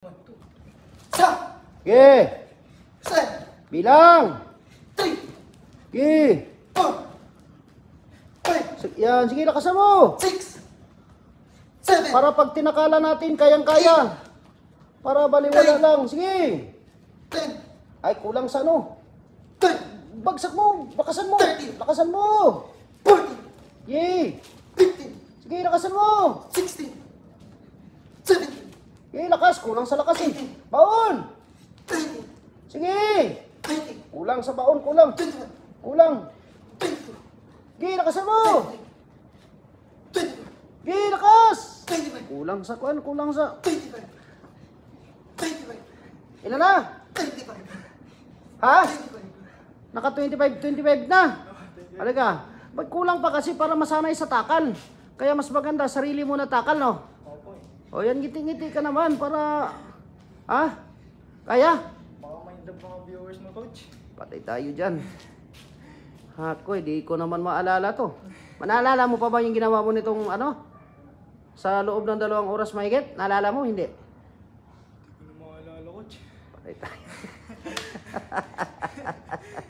Okay. Bilang. Okay. Yan, sige, lakasan mo. 6, 7, Para pag tinakala natin, kayang-kaya. Para baliwala lang. Sige. 10, Ay, kulang sa ano. 12, Bagsak mo. Lakasan mo. 13. Lakasan mo. 14, Yay. 15, Sige, lakasan mo. 16, 17, Yay, lakas. Kulang sa lakas eh. Baon. 20, Sige. 20, Kulang sa baon. Kulang. 21, Kulang. 22, Sige, lakasan mo. 23, Sige, lakas. 25, Kulang sa kuan. Kulang sa... 25, 25, Ilan na? 25, Ha? 25. Naka 25 na. Halika. Ba't kulang pa kasi para masanay sa takal? Kaya mas maganda, sarili mo na takal, no? O yan, ngiti-ngiti ka naman para... Ha? Kaya? Baka ma-indab mga viewers mo, coach. Patay tayo dyan. Ako, di ko naman maalala to. Manaalala mo pa ba yung ginawa mo nitong ano? Sa loob ng 2 oras mahigit? Naalala mo? Hindi. Hindi ko na maalala, coach. Patay tayo.